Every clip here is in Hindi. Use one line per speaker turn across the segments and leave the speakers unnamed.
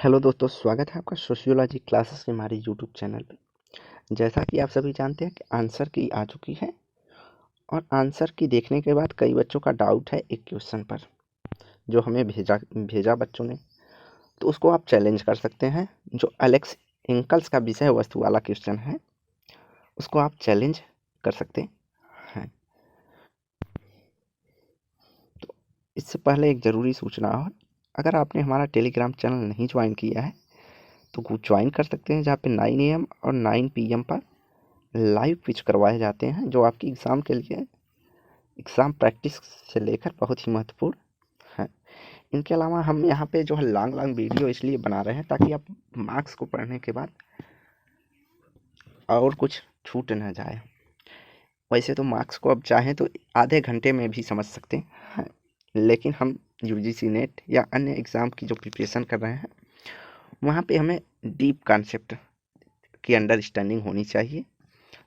हेलो दोस्तों, स्वागत है आपका सोशियोलॉजी क्लासेस के हमारे यूट्यूब चैनल पे। जैसा कि आप सभी जानते हैं कि आंसर की आ चुकी है और आंसर की देखने के बाद कई बच्चों का डाउट है एक क्वेश्चन पर जो हमें भेजा बच्चों ने। तो उसको आप चैलेंज कर सकते हैं। जो एलेक्स एंकल्स का विषय वस्तु वाला क्वेश्चन है उसको आप चैलेंज कर सकते हैं। तो इससे पहले एक ज़रूरी सूचना, और अगर आपने हमारा टेलीग्राम चैनल नहीं ज्वाइन किया है तो ज्वाइन कर सकते हैं, जहाँ पे 9 AM और 9 PM पर लाइव क्विज करवाए जाते हैं जो आपकी एग्ज़ाम के लिए एग्ज़ाम प्रैक्टिस से लेकर बहुत ही महत्वपूर्ण है। इनके अलावा हम यहाँ पे जो है लॉन्ग वीडियो इसलिए बना रहे हैं ताकि आप मार्क्स को पढ़ने के बाद और कुछ छूट न जाए। वैसे तो मार्क्स को अब चाहें तो आधे घंटे में भी समझ सकते हैं, लेकिन हम UGC नेट या अन्य एग्ज़ाम की जो प्रिपरेशन कर रहे हैं वहाँ पे हमें डीप कॉन्सेप्ट की अंडरस्टैंडिंग होनी चाहिए।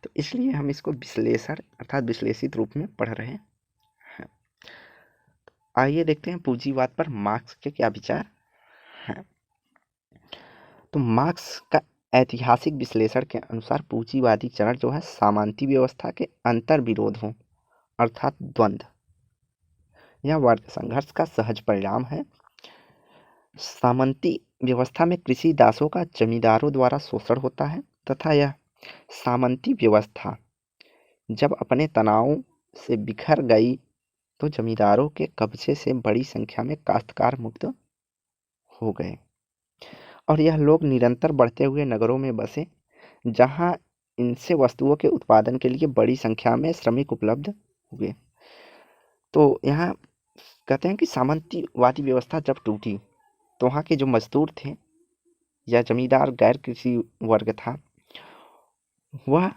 तो इसलिए हम इसको विश्लेषण अर्थात विश्लेषित रूप में पढ़ रहे हैं। आइए देखते हैं पूंजीवाद पर मार्क्स के क्या विचार हैं। तो मार्क्स का ऐतिहासिक विश्लेषण के अनुसार पूंजीवादी चरण जो है सामंती व्यवस्था के अंतर विरोधों अर्थात द्वंद्व या वर्ग संघर्ष का सहज परिणाम है। सामंती व्यवस्था में कृषि दासों का जमींदारों द्वारा शोषण होता है तथा यह सामंती व्यवस्था जब अपने तनावों से बिखर गई तो जमींदारों के कब्जे से बड़ी संख्या में काश्तकार मुक्त हो गए और यह लोग निरंतर बढ़ते हुए नगरों में बसे, जहां इनसे वस्तुओं के उत्पादन के लिए बड़ी संख्या में श्रमिक उपलब्ध हुए। तो यहाँ कहते हैं कि सामंतीवादी व्यवस्था जब टूटी तो वहाँ के जो मजदूर थे या जमींदार गैर कृषि वर्ग था वह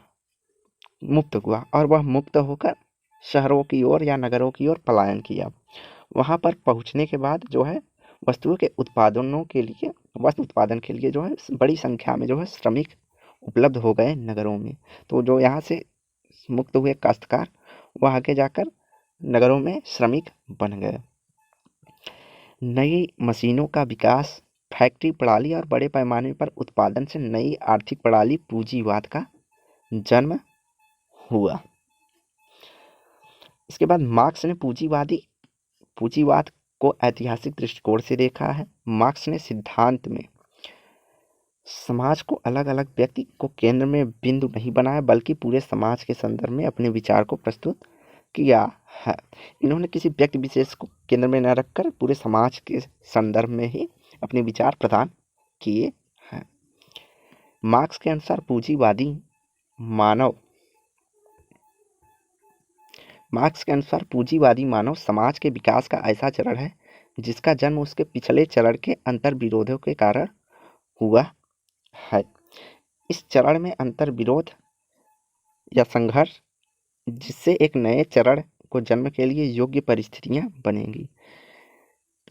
मुक्त हुआ और वह मुक्त होकर शहरों की ओर या नगरों की ओर पलायन किया। वहाँ पर पहुँचने के बाद जो है वस्तु उत्पादन के लिए जो है बड़ी संख्या में जो है श्रमिक उपलब्ध हो गए नगरों में। तो जो यहाँ से मुक्त हुए काश्तकार वह आगे जाकर नगरों में श्रमिक बन गए। नई मशीनों का विकास, फैक्ट्री प्रणाली और बड़े पैमाने पर उत्पादन से नई आर्थिक प्रणाली पूंजीवाद का जन्म हुआ। इसके बाद मार्क्स ने पूंजीवाद को ऐतिहासिक दृष्टिकोण से देखा है। मार्क्स ने सिद्धांत में समाज को अलग अलग व्यक्ति को केंद्र में बिंदु नहीं बनाया, बल्कि पूरे समाज के संदर्भ में अपने विचार को प्रस्तुत किया है। इन्होंने किसी व्यक्ति विशेष को केंद्र में न रखकर पूरे समाज के संदर्भ में ही अपने विचार प्रदान किए हैं। मार्क्स के अनुसार पूंजीवादी मानव समाज के विकास का ऐसा चरण है जिसका जन्म उसके पिछले चरण के अंतर विरोधों के कारण हुआ है। इस चरण में अंतर विरोध या संघर्ष जिससे एक नए चरण को जन्म के लिए योग्य परिस्थितियां बनेंगी।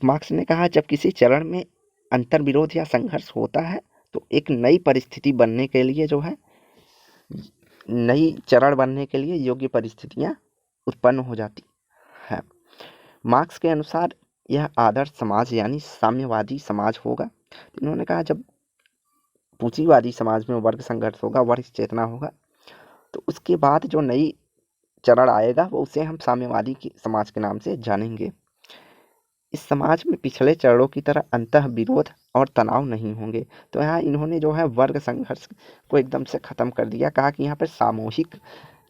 मार्क्स ने कहा जब किसी चरण में अंतर विरोध या संघर्ष होता है तो एक नई परिस्थिति बनने के लिए जो है नई चरण बनने के लिए योग्य परिस्थितियां उत्पन्न हो जाती है। मार्क्स के अनुसार यह आदर्श समाज यानी साम्यवादी समाज होगा। इन्होंने कहा जब पूंजीवादी समाज में वर्ग संघर्ष होगा, वर्ग चेतना होगा, तो उसके बाद जो नई चरण आएगा वो उसे हम साम्यवादी समाज के नाम से जानेंगे। इस समाज में पिछले चरणों की तरह अंतः विरोध और तनाव नहीं होंगे। तो यहाँ इन्होंने जो है वर्ग संघर्ष को एकदम से खत्म कर दिया। कहा कि यहाँ पर सामूहिक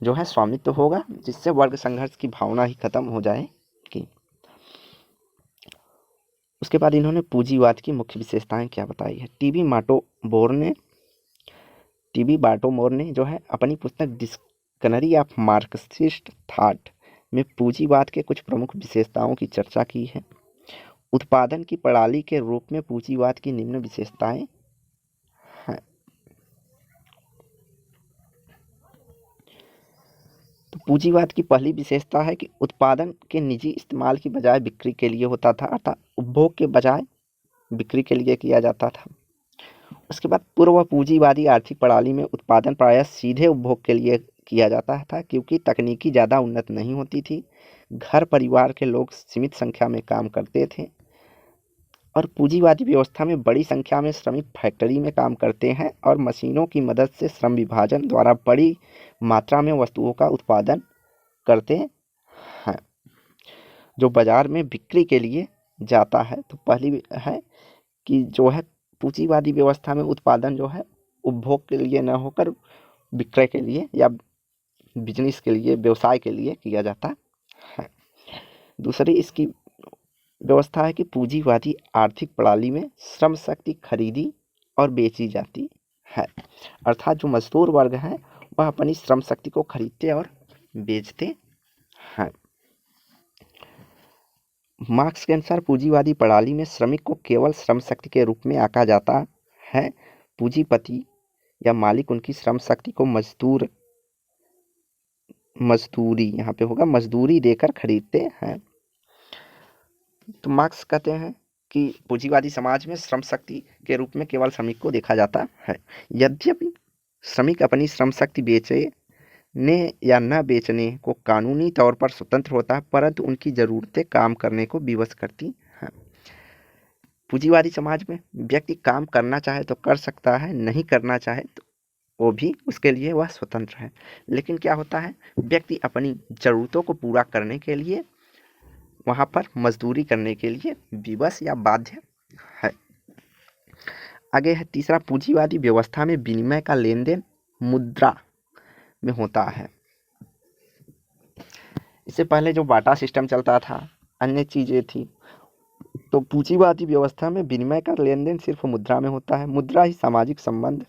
जो है स्वामित्व होगा जिससे वर्ग संघर्ष की भावना ही खत्म हो जाएगी। उसके बाद इन्होंने पूंजीवाद की मुख्य विशेषताएं क्या बताई है। टीबी बार्टोमोर ने जो है अपनी पुस्तक डिक्शनरी ऑफ मार्क्सिस्ट थॉट में पूंजीवाद के कुछ प्रमुख विशेषताओं की चर्चा की है। उत्पादन की प्रणाली के रूप में पूंजीवाद की निम्न विशेषताएं हैं। तो पूंजीवाद की पहली विशेषता है कि उत्पादन के निजी इस्तेमाल की बजाय बिक्री के लिए होता था, अर्थात उपभोग के बजाय बिक्री के लिए किया जाता था। उसके बाद पूर्व पूंजीवादी आर्थिक प्रणाली में उत्पादन प्रायः सीधे उपभोग के लिए किया जाता था, क्योंकि तकनीकी ज़्यादा उन्नत नहीं होती थी। घर परिवार के लोग सीमित संख्या में काम करते थे और पूंजीवादी व्यवस्था में बड़ी संख्या में श्रमिक फैक्ट्री में काम करते हैं और मशीनों की मदद से श्रम विभाजन द्वारा बड़ी मात्रा में वस्तुओं का उत्पादन करते हैं जो बाजार में बिक्री के लिए जाता है। तो पहली है कि जो है पूंजीवादी व्यवस्था में उत्पादन जो है उपभोग के लिए न होकर विक्रय के लिए या बिजनेस के लिए, व्यवसाय के लिए किया जाता है। दूसरी इसकी व्यवस्था है कि पूंजीवादी आर्थिक प्रणाली में श्रम शक्ति खरीदी और बेची जाती है, अर्थात जो मजदूर वर्ग है वह अपनी श्रम शक्ति को खरीदते और बेचते हैं। मार्क्स के अनुसार पूंजीवादी प्रणाली में श्रमिक को केवल श्रम शक्ति के रूप में आंका जाता है। पूंजीपति या मालिक उनकी श्रम शक्ति को मजदूरी यहाँ पे होगा मजदूरी देकर खरीदते हैं। तो मार्क्स कहते हैं कि पूंजीवादी समाज में श्रम शक्ति के रूप में केवल श्रमिक को देखा जाता है। यद्यपि श्रमिक अपनी श्रम शक्ति बेचने या न बेचने को कानूनी तौर पर स्वतंत्र होता है, परंतु उनकी ज़रूरतें काम करने को विवश करती हैं। पूंजीवादी समाज में व्यक्ति काम करना चाहे तो कर सकता है, नहीं करना चाहे तो वो भी उसके लिए वह स्वतंत्र है। लेकिन क्या होता है, व्यक्ति अपनी ज़रूरतों को पूरा करने के लिए वहाँ पर मजदूरी करने के लिए विवश या बाध्य है। आगे है तीसरा, पूंजीवादी व्यवस्था में विनिमय का लेन देन मुद्रा में होता है। इससे पहले जो बाटा सिस्टम चलता था, अन्य चीज़ें थी, तो पूंजीवादी व्यवस्था में विनिमय का लेन देन सिर्फ मुद्रा में होता है। मुद्रा ही सामाजिक संबंध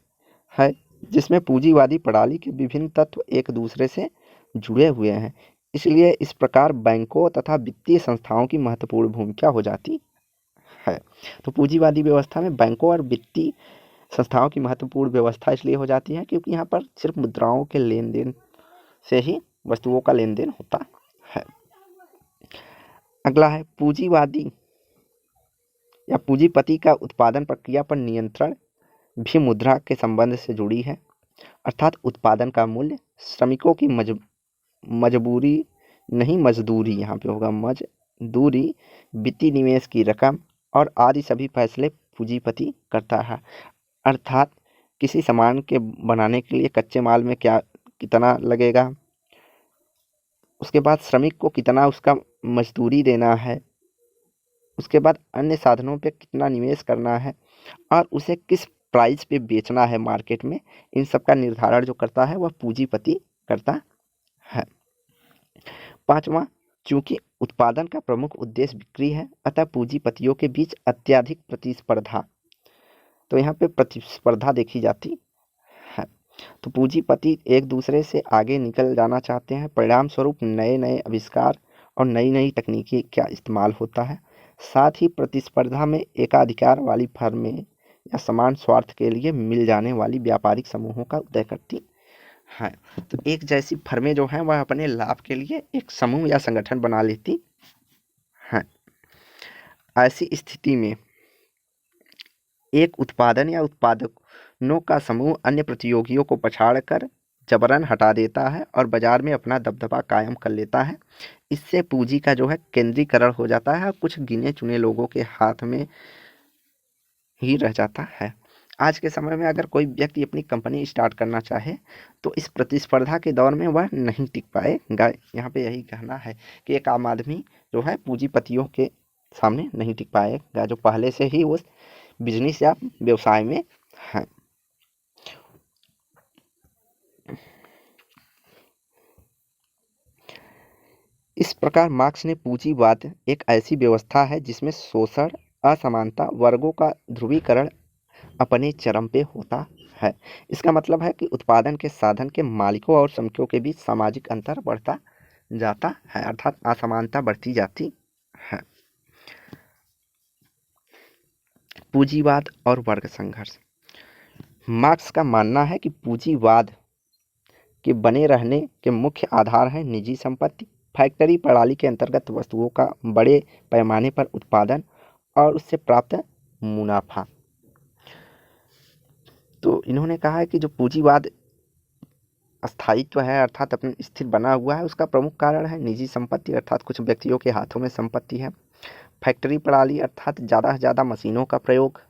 है जिसमें पूंजीवादी प्रणाली के विभिन्न तत्व एक दूसरे से जुड़े हुए हैं। इसलिए इस प्रकार बैंकों तथा वित्तीय संस्थाओं की महत्वपूर्ण भूमिका हो जाती है। तो पूंजीवादी व्यवस्था में बैंकों और वित्तीय संस्थाओं की महत्वपूर्ण व्यवस्था इसलिए हो जाती है क्योंकि यहाँ पर सिर्फ मुद्राओं के लेन देन से ही वस्तुओं का लेन देन होता है। अगला है पूंजीवादी या पूंजीपति का उत्पादन प्रक्रिया पर नियंत्रण भी मुद्रा के संबंध से जुड़ी है, अर्थात उत्पादन का मूल्य, श्रमिकों की मजबूरी नहीं मजदूरी यहाँ पे होगा मजदूरी, वित्तीय निवेश की रकम और आदि सभी फैसले पूंजीपति करता है। अर्थात किसी सामान के बनाने के लिए कच्चे माल में कितना लगेगा, उसके बाद श्रमिक को कितना उसका मजदूरी देना है, उसके बाद अन्य साधनों पे कितना निवेश करना है और उसे किस प्राइस पे बेचना है मार्केट में, इन सब का निर्धारण जो करता है वह पूंजीपति करता है। पांचवा, चूंकि उत्पादन का प्रमुख उद्देश्य बिक्री है, अतः पूंजीपतियों के बीच अत्यधिक प्रतिस्पर्धा, तो यहाँ पे प्रतिस्पर्धा देखी जाती है। तो पूंजीपति एक दूसरे से आगे निकल जाना चाहते हैं, परिणाम स्वरूप नए नए आविष्कार और नई नई तकनीकी का इस्तेमाल होता है। साथ ही प्रतिस्पर्धा में एकाधिकार वाली फर्में या समान स्वार्थ के लिए मिल जाने वाली व्यापारिक समूहों का उदय करती हैं। तो एक जैसी फर्में जो हैं वह अपने लाभ के लिए एक समूह या संगठन बना लेती हैं। ऐसी स्थिति में एक उत्पादन या उत्पादकों का समूह अन्य प्रतियोगियों को पछाड़कर जबरन हटा देता है और बाजार में अपना दबदबा कायम कर लेता है। इससे पूंजी का जो है केंद्रीकरण हो जाता है और कुछ गिने चुने लोगों के हाथ में ही रह जाता है। आज के समय में अगर कोई व्यक्ति अपनी कंपनी स्टार्ट करना चाहे तो इस प्रतिस्पर्धा के दौर में वह नहीं टिक पाएगा। यहाँ पे यही कहना है कि एक आम आदमी जो है पूंजीपतियों के सामने नहीं टिक पाएगा, जो पहले से ही उस बिजनेस या व्यवसाय में है। इस प्रकार मार्क्स ने पूंजीवाद एक ऐसी व्यवस्था है जिसमें शोषण, असमानता, वर्गों का ध्रुवीकरण अपने चरम पे होता है। इसका मतलब है कि उत्पादन के साधन के मालिकों और श्रमिकों के बीच सामाजिक अंतर बढ़ता जाता है, अर्थात असमानता बढ़ती जाती है। पूंजीवाद और वर्ग संघर्ष। मार्क्स का मानना है कि पूंजीवाद के बने रहने के मुख्य आधार हैं निजी संपत्ति, फैक्ट्री प्रणाली के अंतर्गत वस्तुओं का बड़े पैमाने पर उत्पादन और उससे प्राप्त मुनाफा। तो इन्होंने कहा है कि जो पूंजीवाद स्थायित्व है अर्थात अपने स्थिर बना हुआ है, उसका प्रमुख कारण है निजी संपत्ति, अर्थात कुछ व्यक्तियों के हाथों में संपत्ति है। फैक्ट्री प्रणाली अर्थात ज़्यादा से ज़्यादा मशीनों का प्रयोग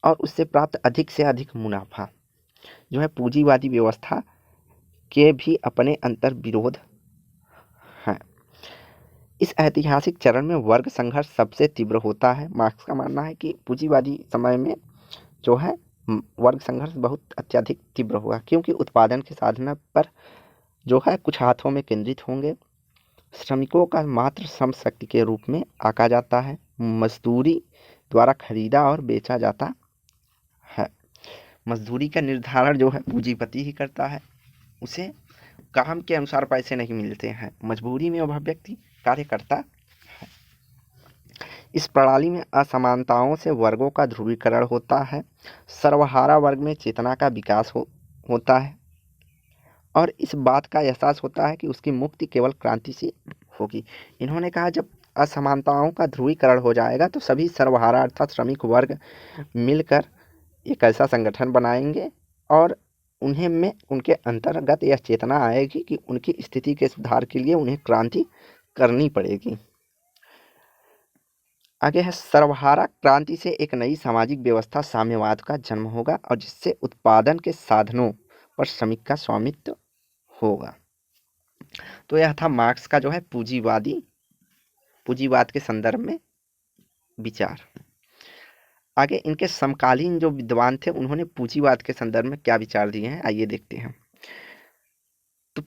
और उससे प्राप्त अधिक से अधिक मुनाफा जो है पूंजीवादी व्यवस्था के भी अपने अंतर विरोध हैं। इस ऐतिहासिक चरण में वर्ग संघर्ष सबसे तीव्र होता है। मार्क्स का मानना है कि पूंजीवादी समय में जो है वर्ग संघर्ष बहुत अत्यधिक तीव्र हुआ, क्योंकि उत्पादन के साधन पर जो है कुछ हाथों में केंद्रित होंगे। श्रमिकों का मात्र श्रम शक्ति के रूप में आंका जाता है, मजदूरी द्वारा खरीदा और बेचा जाता है। मजदूरी का निर्धारण जो है पूंजीपति ही करता है, उसे काम के अनुसार पैसे नहीं मिलते हैं, मजबूरी में वह व्यक्ति कार्य करता है। इस प्रणाली में असमानताओं से वर्गों का ध्रुवीकरण होता है, सर्वहारा वर्ग में चेतना का विकास होता है और इस बात का एहसास होता है कि उसकी मुक्ति केवल क्रांति से होगी। इन्होंने कहा जब असमानताओं का ध्रुवीकरण हो जाएगा तो सभी सर्वहारा अर्थात श्रमिक वर्ग मिलकर एक ऐसा संगठन बनाएंगे और उन्हें में उनके अंतर्गत यह चेतना आएगी कि उनकी स्थिति के सुधार के लिए उन्हें क्रांति करनी पड़ेगी। आगे है सर्वहारा क्रांति से एक नई सामाजिक व्यवस्था साम्यवाद का जन्म होगा और जिससे उत्पादन के साधनों पर श्रमिक का स्वामित्व होगा। तो यह था मार्क्स का जो है पूंजीवाद के संदर्भ में विचार। आगे इनके समकालीन जो विद्वान थे उन्होंने पूंजीवाद के संदर्भ में क्या विचार दिए हैं, आइए देखते हैं। तो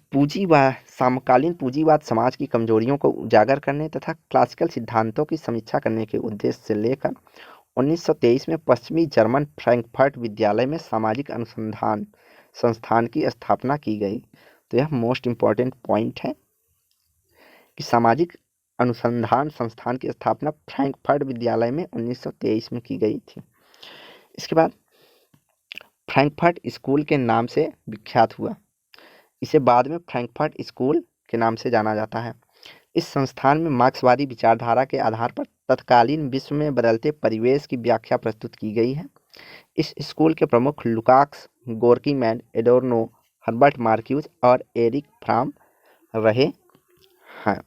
समकालीन पूंजीवाद समाज की कमजोरियों को उजागर करने तथा क्लासिकल सिद्धांतों की समीक्षा करने के उद्देश्य से लेकर 1923 में पश्चिमी जर्मन फ्रैंकफर्ट विद्यालय में सामाजिक अनुसंधान संस्थान की स्थापना की गई। तो यह मोस्ट इम्पॉर्टेंट पॉइंट है कि सामाजिक अनुसंधान संस्थान की स्थापना फ्रैंकफर्ट विद्यालय में 1923 में की गई थी। इसके बाद फ्रैंकफर्ट स्कूल के नाम से विख्यात हुआ, इसे बाद में फ्रैंकफर्ट स्कूल के नाम से जाना जाता है। इस संस्थान में मार्क्सवादी विचारधारा के आधार पर तत्कालीन विश्व में बदलते परिवेश की व्याख्या प्रस्तुत की गई है। इस स्कूल के प्रमुख लुकास, गोर्की मैन, एडोर्नो, हर्बर्ट मार्क्यूज और एरिक फ्राम रहे हैं।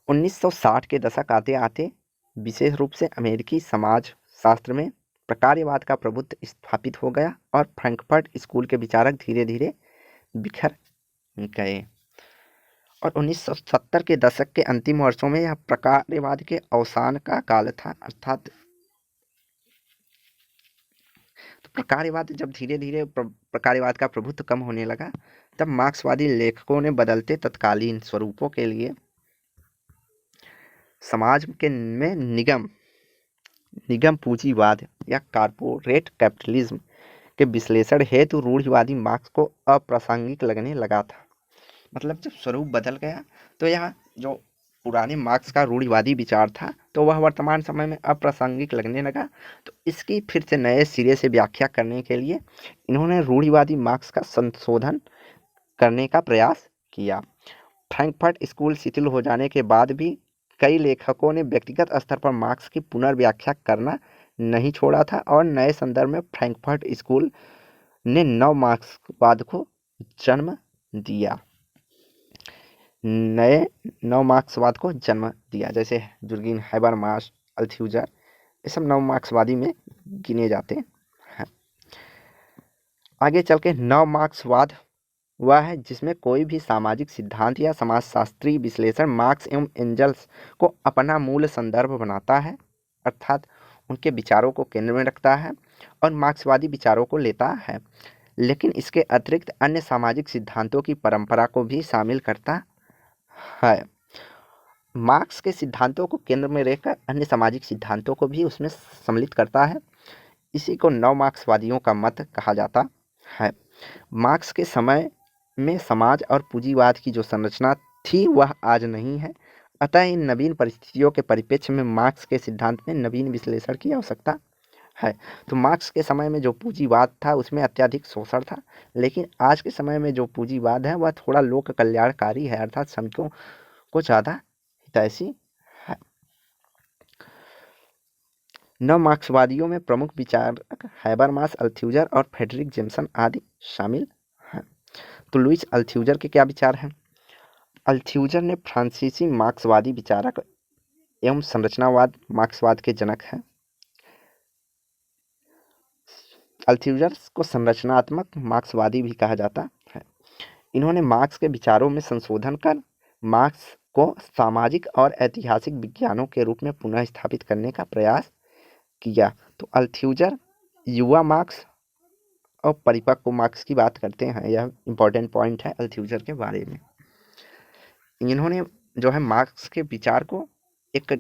1960 के दशक आते आते विशेष रूप से अमेरिकी समाज शास्त्र में प्रकार्यवाद का प्रभुत्व स्थापित हो गया और फ्रैंकफर्ट स्कूल के विचारक धीरे धीरे बिखर गए और 1970 के दशक के अंतिम वर्षों में यह प्रकार्यवाद के अवसान का काल था। अर्थात तो प्रकार्यवाद जब धीरे धीरे प्रकार्यवाद का प्रभुत्व कम होने लगा तब मार्क्सवादी लेखकों ने बदलते तत्कालीन स्वरूपों के लिए समाज के में निगम पूंजीवाद या कारपोरेट कैपिटलिज्म के विश्लेषण हेतु रूढ़िवादी मार्क्स को अप्रासंगिक लगने लगा था। मतलब जब स्वरूप बदल गया तो यह जो पुराने मार्क्स का रूढ़िवादी विचार था तो वह वर्तमान समय में अप्रासंगिक लगने लगा। तो इसकी फिर से नए सिरे से व्याख्या करने के लिए इन्होंने रूढ़िवादी मार्क्स का संशोधन करने का प्रयास किया। फ्रैंकफर्ट स्कूल शिथिल हो जाने के बाद भी कई लेखकों ने व्यक्तिगत स्तर पर मार्क्स की पुनर्व्याख्या करना नहीं छोड़ा था और नए संदर्भ में फ्रैंकफर्ट स्कूल ने नव मार्क्सवाद को जन्म दिया। जैसे जुर्गेन हैबरमास, अल्थ्यूजर, ये सब नव मार्क्सवादी में गिने जाते हैं। आगे चल के नव मार्क्सवाद वह है जिसमें कोई भी सामाजिक सिद्धांत या समाजशास्त्रीय विश्लेषण मार्क्स एवं एंजल्स को अपना मूल संदर्भ बनाता है, अर्थात उनके विचारों को केंद्र में रखता है और मार्क्सवादी विचारों को लेता है, लेकिन इसके अतिरिक्त अन्य सामाजिक सिद्धांतों की परंपरा को भी शामिल करता है। मार्क्स के सिद्धांतों को केंद्र में रखकर अन्य सामाजिक सिद्धांतों को भी उसमें सम्मिलित करता है। इसी को नव मार्क्सवादियों का मत कहा जाता है। मार्क्स के समय में समाज और पूंजीवाद की जो संरचना थी वह आज नहीं है, अतः इन नवीन परिस्थितियों के परिप्रेक्ष्य में मार्क्स के सिद्धांत में नवीन विश्लेषण की आवश्यकता है। तो मार्क्स के समय में जो पूंजीवाद था उसमें अत्यधिक शोषण था, लेकिन आज के समय में जो पूंजीवाद है वह थोड़ा लोक कल्याणकारी है, अर्थात श्रमिकों को ज़्यादा हितैषी है। नव मार्क्सवादियों में प्रमुख विचारक हैबरमास, अल्थ्यूजर और फ्रेडरिक जेम्सन आदि शामिल हैं। तो लुईस अल्थ्यूजर के क्या विचार हैं? अल्थ्यूजर ने फ्रांसीसी मार्क्सवादी विचारक एवं संरचनावाद मार्क्सवाद के जनक हैं। अल्थ्यूजर को संरचनात्मक मार्क्सवादी भी कहा जाता है। इन्होंने मार्क्स के विचारों में संशोधन कर मार्क्स को सामाजिक और ऐतिहासिक विज्ञानों के रूप में पुनः स्थापित करने का प्रयास किया। तो अल्थ्यूजर युवा मार्क्स और परिपक्व मार्क्स की बात करते हैं। यह इंपॉर्टेंट पॉइंट है अल्थ्यूजर के बारे में। इन्होंने जो है मार्क्स के विचार को एक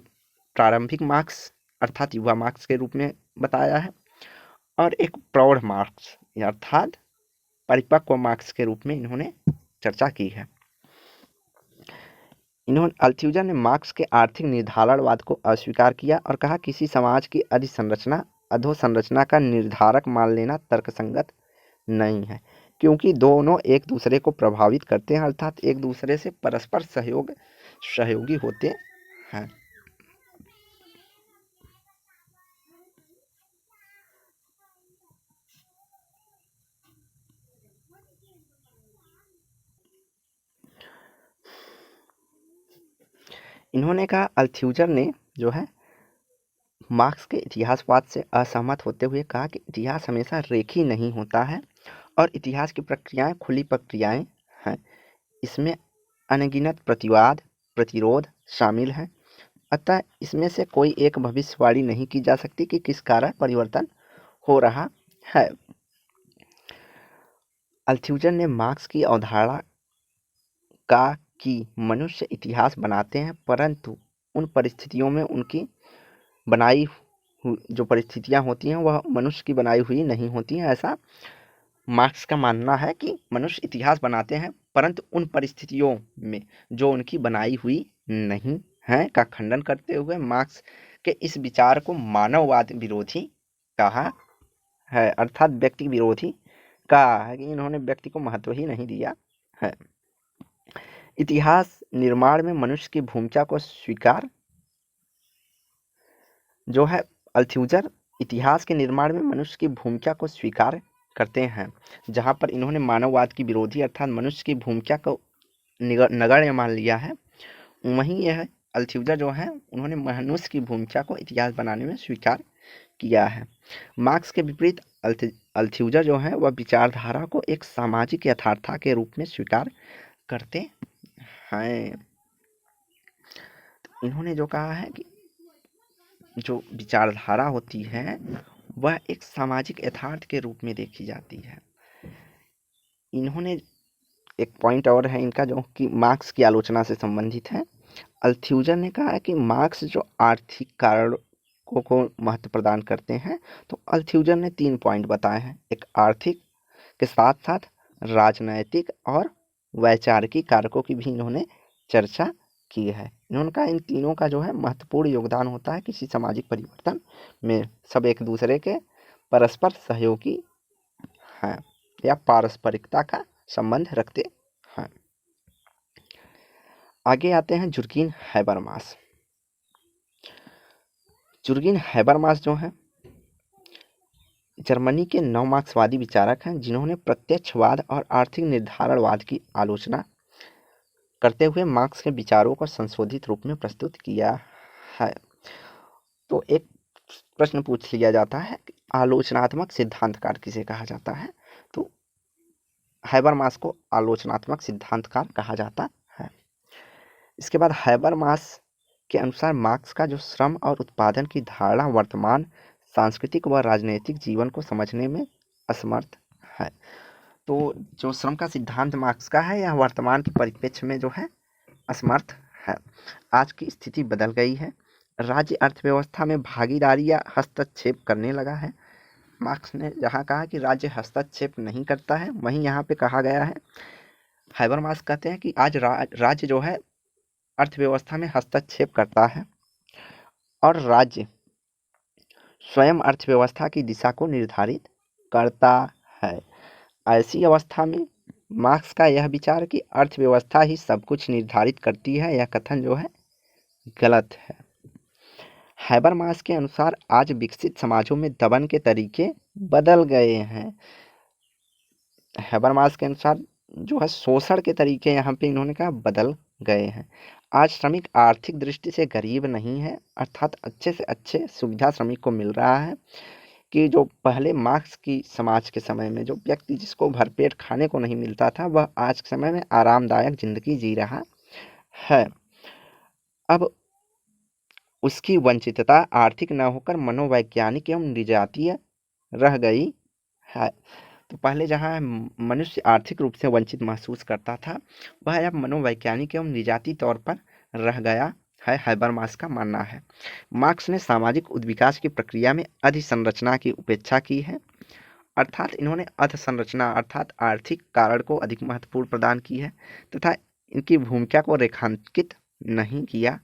प्रारंभिक मार्क्स अर्थात युवा मार्क्स के रूप में बताया है और एक प्रौढ़ मार्क्स अर्थात परिपक्व मार्क्स के रूप में इन्होंने चर्चा की है। अल्थ्यूजर ने मार्क्स के आर्थिक निर्धारणवाद को अस्वीकार किया और कहा किसी समाज की अधिसंरचना अधोसंरचना का निर्धारक मान लेना तर्कसंगत नहीं है, क्योंकि दोनों एक दूसरे को प्रभावित करते हैं अर्थात एक दूसरे से परस्पर सहयोगी होते हैं। इन्होंने कहा अल्थ्यूजर ने जो है मार्क्स के इतिहासवाद से असहमत होते हुए कहा कि इतिहास हमेशा रेखीय नहीं होता है और इतिहास की प्रक्रियाएं खुली प्रक्रियाएं हैं। इसमें अनगिनत प्रतिवाद प्रतिरोध शामिल है, अतः इसमें से कोई एक भविष्यवाणी नहीं की जा सकती कि किस कारण परिवर्तन हो रहा है। अल्थ्यूजर ने मार्क्स की अवधारणा का कि मनुष्य इतिहास बनाते हैं, परंतु उन परिस्थितियों में उनकी बनाई जो परिस्थितियां होती हैं वह मनुष्य की बनाई हुई नहीं होती हैं। ऐसा मार्क्स का मानना है कि मनुष्य इतिहास बनाते हैं परंतु उन परिस्थितियों में जो उनकी बनाई हुई नहीं है का खंडन करते हुए मार्क्स के इस विचार को मानववाद विरोधी कहा है, अर्थात व्यक्ति विरोधी कहा है कि इन्होंने व्यक्ति को महत्व ही नहीं दिया है। इतिहास निर्माण में मनुष्य की भूमिका को स्वीकार जो है अल्थ्यूजर इतिहास के निर्माण में मनुष्य की भूमिका को स्वीकार करते हैं, जहां पर इन्होंने मानववाद की विरोधी अर्थात मनुष्य की भूमिका को नगण्य मान लिया है, वहीं यह अल्थ्यूजर जो है उन्होंने मनुष्य की भूमिका को इतिहास बनाने में स्वीकार किया है। मार्क्स के विपरीत अल्थ्यूजर जो है वह विचारधारा को एक सामाजिक यथार्थता के रूप में स्वीकार करते हैं। तो इन्होंने जो कहा है कि जो विचारधारा होती है वह एक सामाजिक यथार्थ के रूप में देखी जाती है। इन्होंने एक पॉइंट और है इनका जो कि मार्क्स की आलोचना से संबंधित है। अल्थ्यूजर ने कहा है कि मार्क्स जो आर्थिक कारकों को महत्व प्रदान करते हैं, तो अल्थ्यूजर ने 3 पॉइंट बताए हैं। एक आर्थिक के साथ साथ राजनैतिक और वैचारिक कारकों की भी इन्होंने चर्चा की है। इन्होंने कहा इन तीनों का जो है महत्वपूर्ण योगदान होता है किसी सामाजिक परिवर्तन में। सब एक दूसरे के परस्पर सहयोगी हैं या पारस्परिकता का संबंध रखते हैं। आगे आते हैं जुर्गेन हैबरमास। जुर्गेन हैबरमास जो है जर्मनी के नव मार्क्सवादी विचारक हैं, जिन्होंने प्रत्यक्षवाद और आर्थिक निर्धारणवाद की आलोचना करते हुए मार्क्स के विचारों को संशोधित रूप में प्रस्तुत किया है। तो एक प्रश्न पूछ लिया जाता है कि आलोचनात्मक सिद्धांतकार किसे कहा जाता है, तो हैबरमास को आलोचनात्मक सिद्धांतकार कहा जाता है। इसके बाद हैबरमास के अनुसार मार्क्स का जो श्रम और उत्पादन की धारणा वर्तमान सांस्कृतिक व राजनीतिक जीवन को समझने में असमर्थ है। तो जो श्रम का सिद्धांत मार्क्स का है यह वर्तमान के परिप्रेक्ष्य में जो है असमर्थ है। आज की स्थिति बदल गई है, राज्य अर्थव्यवस्था में भागीदारी या हस्तक्षेप करने लगा है। मार्क्स ने जहाँ कहा कि राज्य हस्तक्षेप नहीं करता है, वहीं यहाँ पे कहा गया है, हैबरमास कहते हैं कि आज राज्य जो है अर्थव्यवस्था में हस्तक्षेप करता है और राज्य स्वयं अर्थव्यवस्था की दिशा को निर्धारित करता है। ऐसी अवस्था में मार्क्स का यह विचार कि अर्थव्यवस्था ही सब कुछ निर्धारित करती है, यह कथन जो है गलत है। हैबरमास के अनुसार आज विकसित समाजों में दमन के तरीके बदल गए हैं। हैबरमास के अनुसार जो है शोषण के तरीके यहाँ पे इन्होंने कहा बदल गए हैं। आज श्रमिक आर्थिक दृष्टि से गरीब नहीं है, अर्थात अच्छे से अच्छे सुविधा श्रमिक को मिल रहा है कि जो पहले मार्क्स की समाज के समय में जो व्यक्ति जिसको भरपेट खाने को नहीं मिलता था, वह आज के समय में आरामदायक जिंदगी जी रहा है। अब उसकी वंचितता आर्थिक न होकर मनोवैज्ञानिक एवं निजातीय रह गई है। तो पहले जहाँ मनुष्य आर्थिक रूप से वंचित महसूस करता था, वह अब मनोवैज्ञानिक एवं निजाती तौर पर रह गया है, हैबरमास का मानना है। मार्क्स ने सामाजिक उद्विकास की प्रक्रिया में अधिसंरचना की उपेक्षा की है, अर्थात इन्होंने अधसंरचना अर्थात आर्थिक कारण को अधिक महत्वपूर्ण प्रदान की है तथा इनकी भूमिका को रेखांकित नहीं किया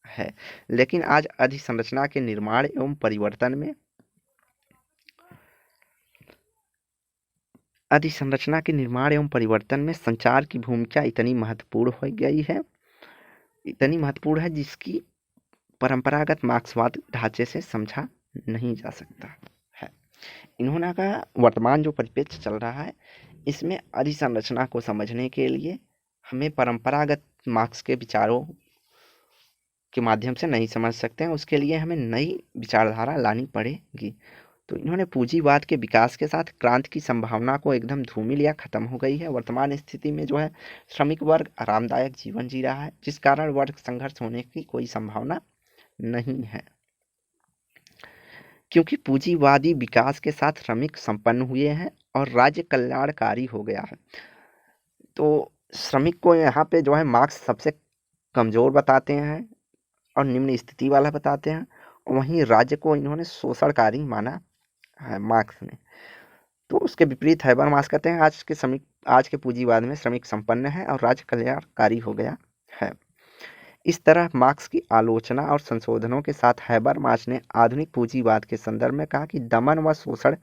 है। लेकिन आज अधिसंरचना के निर्माण एवं परिवर्तन में संचार की भूमिका इतनी महत्वपूर्ण है जिसकी परंपरागत मार्क्सवाद ढांचे से समझा नहीं जा सकता है। इन्होंने कहा वर्तमान जो परिप्रेक्ष्य चल रहा है, इसमें अधिसंरचना को समझने के लिए हमें परंपरागत मार्क्स के विचारों के माध्यम से नहीं समझ सकते हैं, उसके लिए हमें नई विचारधारा लानी पड़ेगी। तो इन्होंने पूंजीवाद के विकास के साथ क्रांति की संभावना को एकदम धूमिल या खत्म हो गई है। वर्तमान स्थिति में जो है श्रमिक वर्ग आरामदायक जीवन जी रहा है, जिस कारण वर्ग संघर्ष होने की कोई संभावना नहीं है, क्योंकि पूंजीवादी विकास के साथ श्रमिक संपन्न हुए हैं और राज्य कल्याणकारी हो गया है। तो श्रमिक को यहाँ पे जो है मार्क्स सबसे कमजोर बताते हैं और निम्न स्थिति वाला बताते हैं, और वहीं राज्य को इन्होंने शोषणकारी माना है मार्क्स ने। तो उसके विपरीत हैबरमास कहते हैं आज के पूंजीवाद में श्रमिक संपन्न है और राज्य कल्याणकारी हो गया है। इस तरह मार्क्स की आलोचना और संशोधनों के साथ हैबरमास ने आधुनिक पूंजीवाद के संदर्भ में कहा कि दमन व शोषण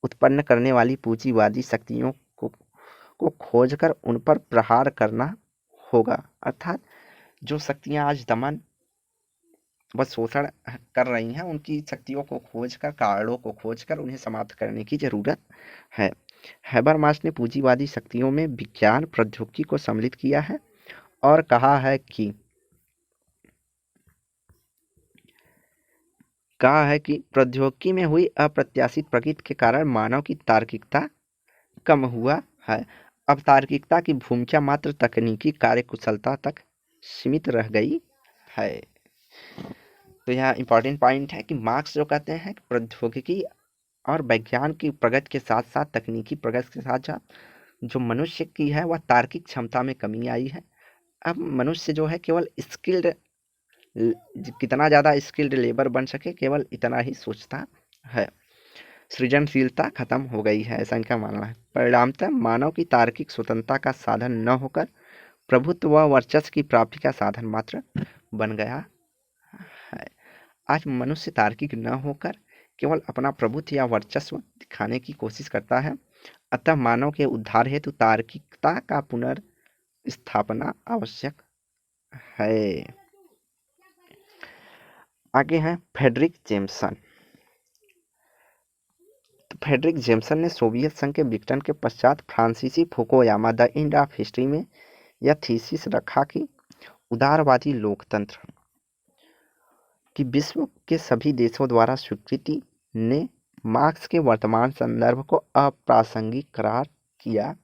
उत्पन्न करने वाली पूंजीवादी शक्तियों को खोजकर उन पर प्रहार करना होगा, अर्थात जो शक्तियां आज दमन व शोषण कर रही हैं, उनकी शक्तियों को खोजकर, कारणों को खोजकर उन्हें समाप्त करने की जरूरत है। हैबरमास ने पूंजीवादी शक्तियों में विज्ञान प्रौद्योगिकी को सम्मिलित किया है और कहा है कि प्रौद्योगिकी में हुई अप्रत्याशित प्रगति के कारण मानव की तार्किकता कम हुआ है। अब तार्किकता की भूमिका मात्र तकनीकी कार्यकुशलता तक सीमित रह गई है। तो यहाँ इंपॉर्टेंट पॉइंट है कि मार्क्स जो कहते हैं कि प्रौद्योगिकी और विज्ञान की प्रगति के साथ साथ तकनीकी प्रगति के साथ साथ जो मनुष्य की है वह तार्किक क्षमता में कमी आई है। अब मनुष्य जो है केवल स्किल्ड, कितना ज़्यादा स्किल्ड लेबर बन सके, केवल इतना ही सोचता है। सृजनशीलता खत्म हो गई है, ऐसा इनका मानना है। परिणामतः मानव की तार्किक स्वतंत्रता का साधन न होकर प्रभुत्व व वर्चस्व की प्राप्ति का साधन मात्र बन गया है। आज मनुष्य तार्किक न होकर केवल अपना प्रभुत्व या वर्चस्व दिखाने की कोशिश करता है। अतः मानव के उद्धार हेतु तार्किकता का पुनर्स्थापना आवश्यक है। आगे हैं फ्रेडरिक जेम्सन। तो फ्रेडरिक जेम्सन ने सोवियत संघ के विघटन के पश्चात फ्रांसीसी Fukuyama the end of history में यह थीसिस रखा कि उदारवादी लोकतंत्र कि विश्व के सभी देशों द्वारा स्वीकृति ने मार्क्स के वर्तमान संदर्भ को अप्रासंगिक करार किया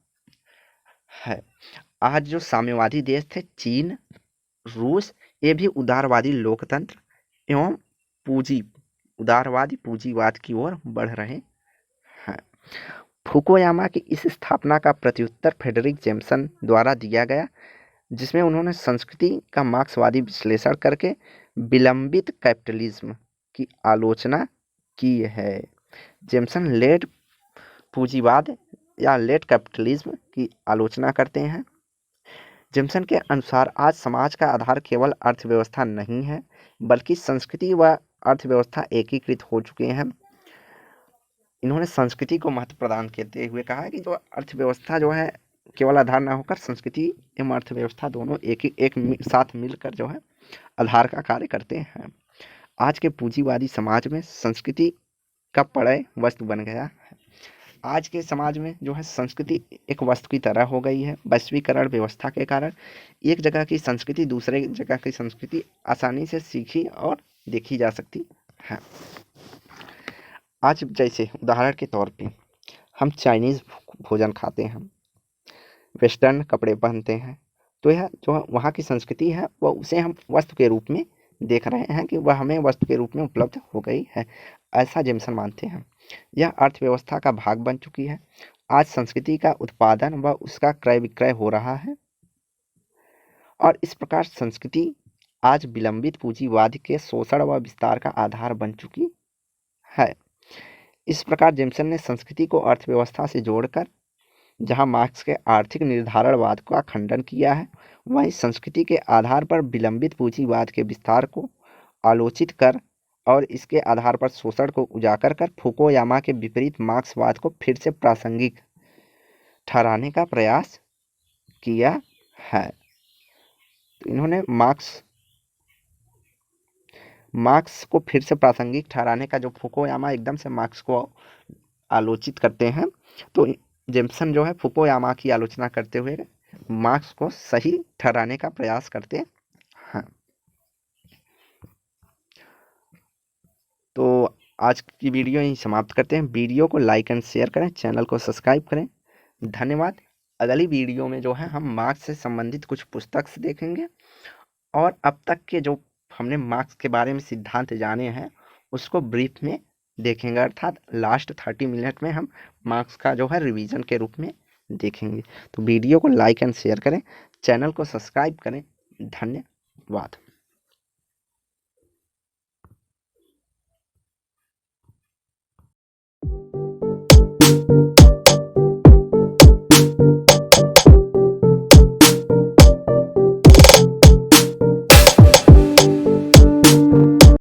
है। आज जो साम्यवादी देश थे, चीन, रूस, ये भी उदारवादी लोकतंत्र एवं उदारवादी पूंजीवाद की ओर बढ़ रहे हैं। फुकुयामा की इस स्थापना का प्रत्युत्तर फ्रेडरिक जेम्सन द्वारा दिया गया, जिसमें उन्होंने संस्कृति का मार्क्सवादी विश्लेषण करके विलंबित कैपिटलिज्म की आलोचना की है। जेम्सन लेट पूंजीवाद या लेट कैपिटलिज्म की आलोचना करते हैं। जेम्सन के अनुसार आज समाज का आधार केवल अर्थव्यवस्था नहीं है, बल्कि संस्कृति व अर्थव्यवस्था एकीकृत हो चुके हैं। इन्होंने संस्कृति को महत्व प्रदान करते हुए कहा कि जो अर्थव्यवस्था जो है केवल आधार न होकर संस्कृति एवं अर्थव्यवस्था दोनों एक साथ मिलकर जो है आधार का कार्य करते हैं। आज के पूंजीवादी समाज में संस्कृति का पर्याय वस्तु बन गया है। आज के समाज में जो है संस्कृति एक वस्तु की तरह हो गई है। वैश्वीकरण व्यवस्था के कारण एक जगह की संस्कृति दूसरे जगह की संस्कृति आसानी से सीखी और देखी जा सकती है। आज जैसे उदाहरण के तौर पे हम चाइनीज़ भोजन खाते हैं, वेस्टर्न कपड़े पहनते हैं, तो यह जो वहाँ की संस्कृति है वह उसे हम वस्तु के रूप में देख रहे हैं कि वह हमें वस्तु के रूप में उपलब्ध हो गई है, ऐसा जेम्सन मानते हैं। यह अर्थव्यवस्था का भाग बन चुकी है। आज संस्कृति का उत्पादन व उसका क्रय विक्रय हो रहा है और इस प्रकार संस्कृति आज विलंबित पूंजीवाद के शोषण व विस्तार का आधार बन चुकी है। इस प्रकार जेम्सन ने संस्कृति को अर्थव्यवस्था से जोड़कर जहां मार्क्स के आर्थिक निर्धारणवाद का खंडन किया है, वहीं संस्कृति के आधार पर विलंबित पूंजीवाद के विस्तार को आलोचित कर और इसके आधार पर शोषण को उजागर कर फुकुयामा के विपरीत मार्क्सवाद को फिर से प्रासंगिक ठहराने का प्रयास किया है। तो इन्होंने मार्क्स को फिर से प्रासंगिक ठहराने का, जो फुकुयामा एकदम से मार्क्स को आलोचित करते हैं, तो जेम्सन जो है फुकुयामा की आलोचना करते हुए मार्क्स को सही ठहराने का प्रयास करते हैं। तो आज की वीडियो यहीं समाप्त करते हैं। वीडियो को लाइक एंड शेयर करें, चैनल को सब्सक्राइब करें। धन्यवाद। अगली वीडियो में जो है हम मार्क्स से संबंधित कुछ पुस्तक से देखेंगे और अब तक के जो हमने मार्क्स के बारे में सिद्धांत जाने हैं उसको ब्रीफ में देखेंगे, अर्थात लास्ट 30 मिनट में हम मार्क्स का जो है रिवीजन के रूप में देखेंगे। तो वीडियो को लाइक एंड शेयर करें, चैनल को सब्सक्राइब करें। धन्यवाद।